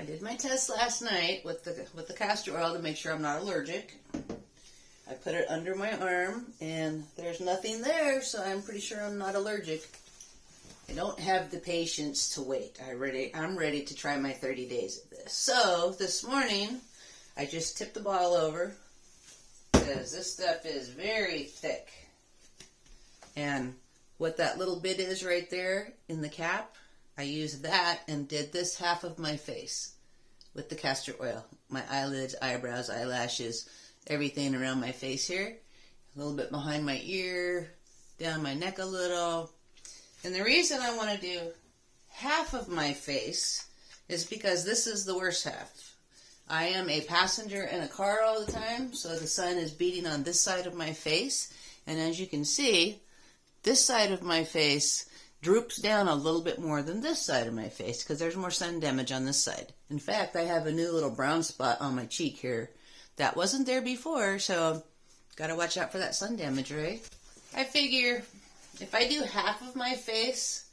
did my test last night with the castor oil to make sure I'm not allergic. I put it under my arm, and there's nothing there, so I'm pretty sure I'm not allergic. I don't have the patience to wait. I'm ready to try my 30 days of this. So, this morning, I just tipped the bottle over, because this stuff is very thick. And what that little bit is right there in the cap, I used that and did this half of my face with the castor oil. My eyelids, eyebrows, eyelashes, everything around my face here. A little bit behind my ear, down my neck a little. And the reason I want to do half of my face is because this is the worst half. I am a passenger in a car all the time, so the sun is beating on this side of my face. And as you can see, this side of my face droops down a little bit more than this side of my face because there's more sun damage on this side. In fact, I have a new little brown spot on my cheek here that wasn't there before, so gotta watch out for that sun damage, right? I figure if I do half of my face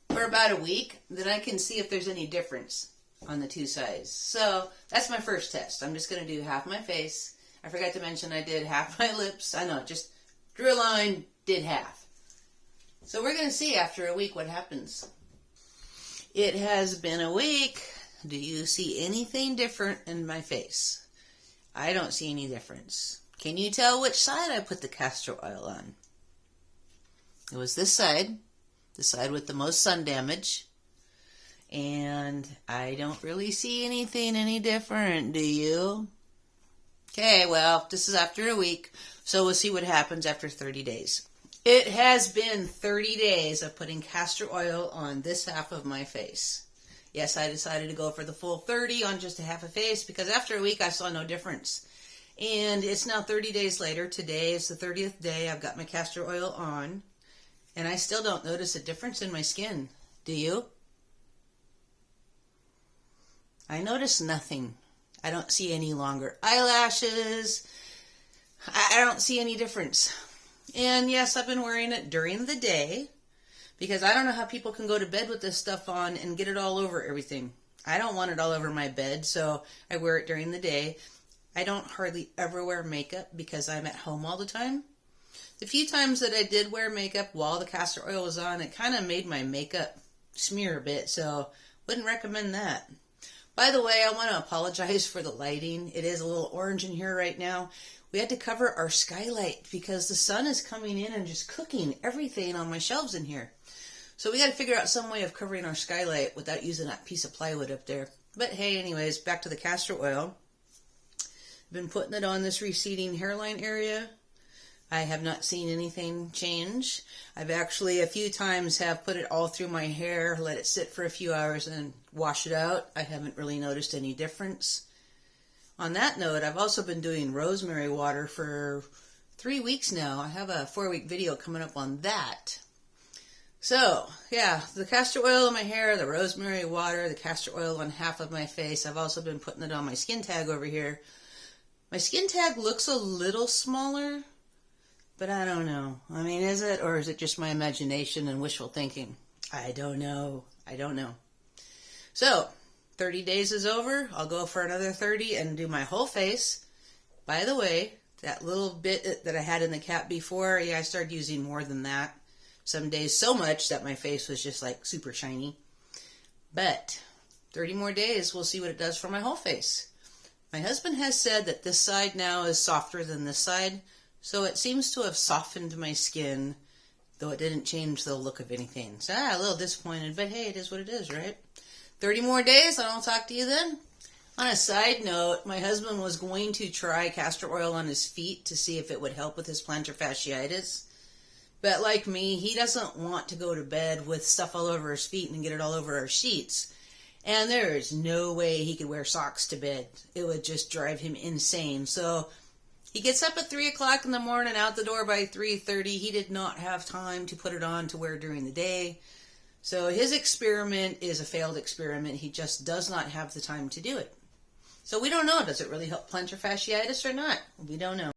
for about a week, then I can see if there's any difference on the two sides. So that's my first test. I'm just gonna do half my face. I forgot to mention I did half my lips. I know, just drew a line, did half. So we're going to see after a week what happens. It has been a week. Do you see anything different in my face? I don't see any difference. Can you tell which side I put the castor oil on? It was this side, the side with the most sun damage. And I don't really see anything any different, do you? Okay, well, this is after a week, so we'll see what happens after 30 days. It has been 30 days of putting castor oil on this half of my face. Yes, I decided to go for the full 30 on just a half a face because after a week I saw no difference. And it's now 30 days later. Today is the 30th day I've got my castor oil on, and I still don't notice a difference in my skin. Do you? I notice nothing. I don't see any longer eyelashes. I don't see any difference. And yes, I've been wearing it during the day because I don't know how people can go to bed with this stuff on and get it all over everything. I don't want it all over my bed, so I wear it during the day. I don't hardly ever wear makeup because I'm at home all the time. The few times that I did wear makeup while the castor oil was on, it kind of made my makeup smear a bit, so wouldn't recommend that. By the way, I want to apologize for the lighting. It is a little orange in here right now. We had to cover our skylight because the sun is coming in and just cooking everything on my shelves in here. So we got to figure out some way of covering our skylight without using that piece of plywood up there. But hey, anyways, back to the castor oil. I've been putting it on this receding hairline area. I have not seen anything change. I've actually a few times have put it all through my hair, let it sit for a few hours and wash it out. I haven't really noticed any difference. On that note, I've also been doing rosemary water for 3 weeks now. I have a 4-week video coming up on that. So, yeah, the castor oil in my hair, the rosemary water, the castor oil on half of my face. I've also been putting it on my skin tag over here. My skin tag looks a little smaller, but I don't know. I mean, is it, or is it just my imagination and wishful thinking? I don't know. I don't know. So, 30 days is over. I'll go for another 30 and do my whole face. By the way, that little bit that I had in the cap before, yeah, I started using more than that. Some days so much that my face was just like super shiny. But 30 more days, we'll see what it does for my whole face. My husband has said that this side now is softer than this side, so it seems to have softened my skin, though it didn't change the look of anything. So a little disappointed, but hey, it is what it is, right? 30 more days, and I'll talk to you then. On a side note, my husband was going to try castor oil on his feet to see if it would help with his plantar fasciitis. But like me, he doesn't want to go to bed with stuff all over his feet and get it all over our sheets. And there is no way he could wear socks to bed. It would just drive him insane. So he gets up at 3 o'clock in the morning, out the door by 3:30. He did not have time to put it on to wear during the day. So his experiment is a failed experiment. He just does not have the time to do it. So we don't know. Does it really help plantar fasciitis or not? We don't know.